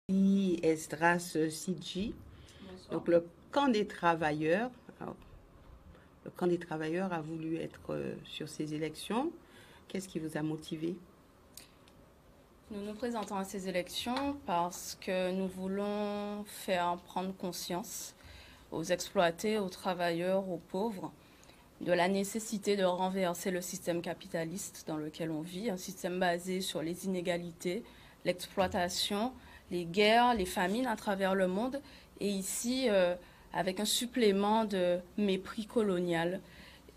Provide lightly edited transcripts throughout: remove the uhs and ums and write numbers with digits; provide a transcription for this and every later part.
Esdras Sidji. Bonsoir. Donc le camp des travailleurs, alors, le camp des travailleurs a voulu être sur ces élections. Qu'est-ce qui vous a motivé? Nous nous présentons à ces élections parce que nous voulons faire prendre conscience aux exploités, aux travailleurs, aux pauvres, de la nécessité de renverser le système capitaliste dans lequel on vit, un système basé sur les inégalités, l'exploitation, les guerres, les famines à travers le monde, et ici avec un supplément de mépris colonial.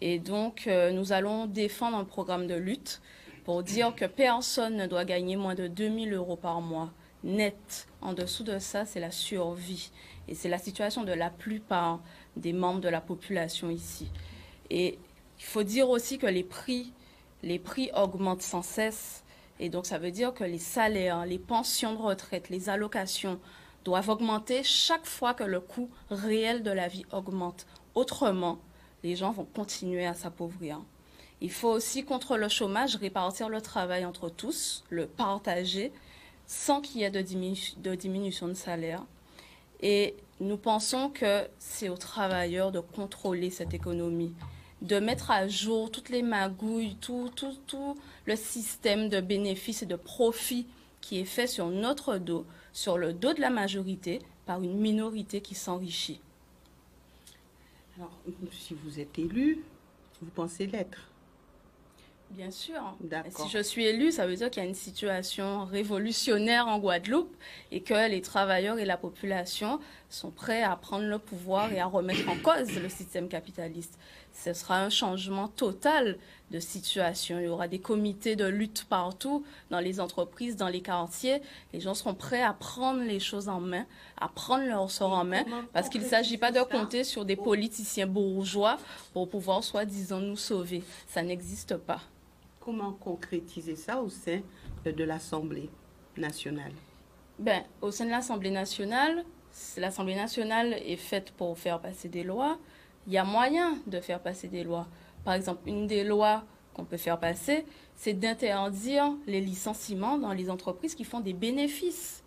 Et donc nous allons défendre un programme de lutte pour dire que personne ne doit gagner moins de 2000 euros par mois net. En dessous de ça, c'est la survie. Et c'est la situation de la plupart des membres de la population ici. Et il faut dire aussi que les prix augmentent sans cesse. Et donc, ça veut dire que les salaires, les pensions de retraite, les allocations doivent augmenter chaque fois que le coût réel de la vie augmente. Autrement, les gens vont continuer à s'appauvrir. Il faut aussi, contre le chômage, répartir le travail entre tous, le partager, sans qu'il y ait de diminution de salaire. Et nous pensons que c'est aux travailleurs de contrôler cette économie, de mettre à jour toutes les magouilles, tout le système de bénéfices et de profits qui est fait sur notre dos, sur le dos de la majorité, par une minorité qui s'enrichit. Alors, si vous êtes élu, vous pensez l'être? Bien sûr. D'accord. Si je suis élue, ça veut dire qu'il y a une situation révolutionnaire en Guadeloupe et que les travailleurs et la population sont prêts à prendre le pouvoir et à remettre en cause le système capitaliste. Ce sera un changement total de situation. Il y aura des comités de lutte partout, dans les entreprises, dans les quartiers. Les gens seront prêts à prendre les choses en main, à prendre leur sort en main, parce qu'il ne s'agit pas de compter sur des politiciens bourgeois pour pouvoir soi-disant nous sauver. Ça n'existe pas. Comment concrétiser ça au sein de l'Assemblée nationale? Au sein de l'Assemblée nationale est faite pour faire passer des lois. Il y a moyen de faire passer des lois. Par exemple, une des lois qu'on peut faire passer, c'est d'interdire les licenciements dans les entreprises qui font des bénéfices.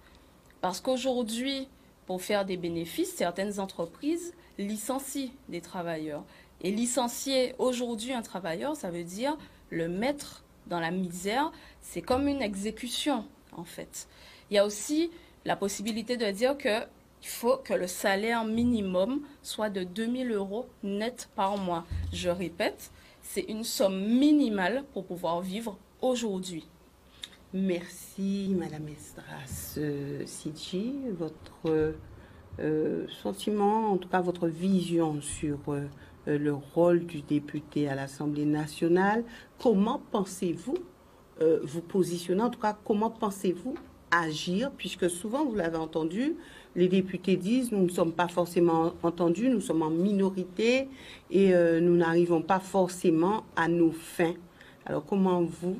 Parce qu'aujourd'hui, pour faire des bénéfices, certaines entreprises licencient des travailleurs. Et licencier aujourd'hui un travailleur, ça veut dire le mettre dans la misère. C'est comme une exécution, en fait. Il y a aussi la possibilité de dire qu'il faut que le salaire minimum soit de 2000 euros net par mois. Je répète, c'est une somme minimale pour pouvoir vivre aujourd'hui. Merci, Madame Esdras Sidji. Votre sentiment, en tout cas votre vision sur le rôle du député à l'Assemblée nationale. Comment pensez-vous vous positionner? En tout cas, comment pensez-vous agir? Puisque souvent, vous l'avez entendu, les députés disent nous ne sommes pas forcément entendus, nous sommes en minorité et nous n'arrivons pas forcément à nos fins. Alors, comment vous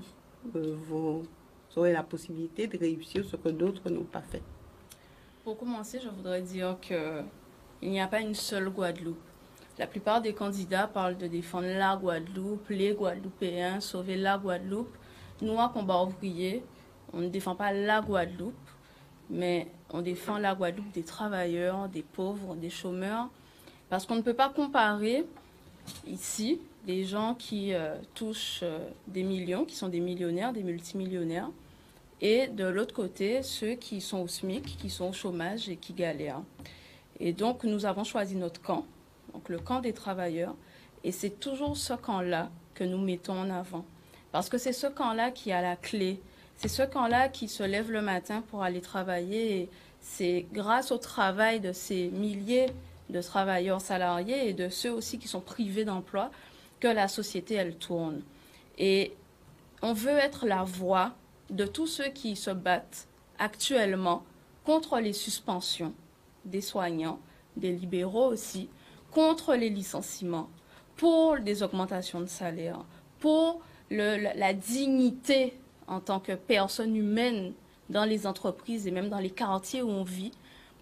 aurez la possibilité de réussir ce que d'autres n'ont pas fait? Pour commencer, je voudrais dire qu'il n'y a pas une seule Guadeloupe. La plupart des candidats parlent de défendre la Guadeloupe, les Guadeloupéens, sauver la Guadeloupe. Nous, à Combat Ouvrier, on ne défend pas la Guadeloupe, mais on défend la Guadeloupe des travailleurs, des pauvres, des chômeurs. Parce qu'on ne peut pas comparer ici les gens qui touchent des millions, qui sont des millionnaires, des multimillionnaires, et de l'autre côté, ceux qui sont au SMIC, qui sont au chômage et qui galèrent. Et donc, nous avons choisi notre camp, donc le camp des travailleurs, et c'est toujours ce camp-là que nous mettons en avant. Parce que c'est ce camp-là qui a la clé, c'est ce camp-là qui se lève le matin pour aller travailler, et c'est grâce au travail de ces milliers de travailleurs salariés et de ceux aussi qui sont privés d'emploi que la société, elle tourne. Et on veut être la voix de tous ceux qui se battent actuellement contre les suspensions des soignants, des libéraux aussi, contre les licenciements, pour des augmentations de salaire, pour la dignité en tant que personne humaine dans les entreprises et même dans les quartiers où on vit,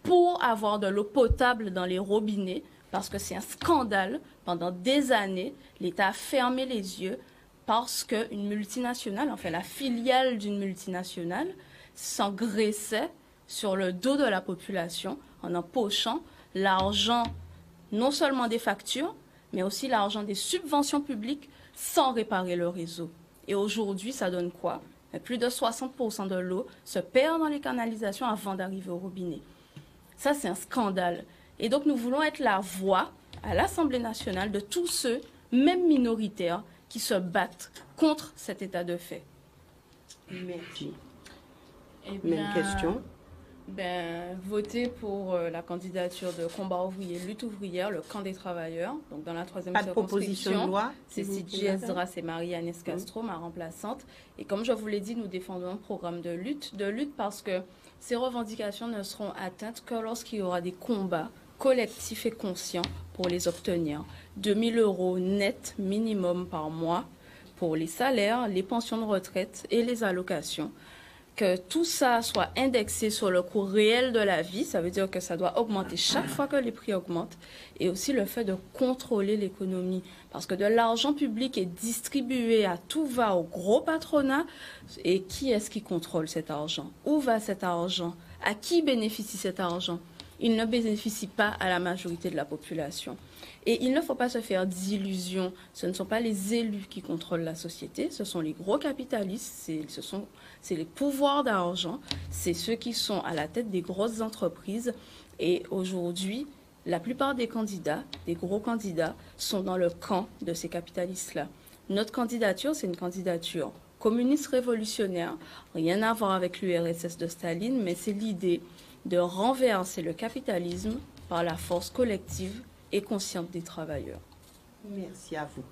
pour avoir de l'eau potable dans les robinets, parce que c'est un scandale. Pendant des années, l'État a fermé les yeux parce qu'une multinationale, enfin la filiale d'une multinationale, s'engraissait sur le dos de la population en empochant l'argent non seulement des factures, mais aussi l'argent des subventions publiques sans réparer le réseau. Et aujourd'hui, ça donne quoi? Plus de 60% de l'eau se perd dans les canalisations avant d'arriver au robinet. Ça, c'est un scandale. Et donc, nous voulons être la voix à l'Assemblée nationale de tous ceux, même minoritaires, qui se battent contre cet état de fait. Merci. Même question. Voter pour la candidature de Combat ouvrier, lutte ouvrière, le camp des travailleurs. Donc, dans la troisième proposition de loi. C'est Sidji Esdras et Marie-Agnès Castro, ma remplaçante. Et comme je vous l'ai dit, nous défendons un programme de lutte parce que ces revendications ne seront atteintes que lorsqu'il y aura des combats collectifs et conscients pour les obtenir. 2 000 € net minimum par mois pour les salaires, les pensions de retraite et les allocations. Que tout ça soit indexé sur le coût réel de la vie, ça veut dire que ça doit augmenter chaque fois que les prix augmentent, et aussi le fait de contrôler l'économie, parce que de l'argent public est distribué à tout va au gros patronat, et qui est-ce qui contrôle cet argent? Où va cet argent? À qui bénéficie cet argent? Il ne bénéficie pas à la majorité de la population. Et il ne faut pas se faire d'illusions. Ce ne sont pas les élus qui contrôlent la société, ce sont les gros capitalistes, c'est les pouvoirs d'argent, c'est ceux qui sont à la tête des grosses entreprises. Et aujourd'hui, la plupart des candidats, des gros candidats, sont dans le camp de ces capitalistes-là. Notre candidature, c'est une candidature communiste révolutionnaire, rien à voir avec l'URSS de Staline, mais c'est l'idée de renverser le capitalisme par la force collective et consciente des travailleurs. Merci à vous.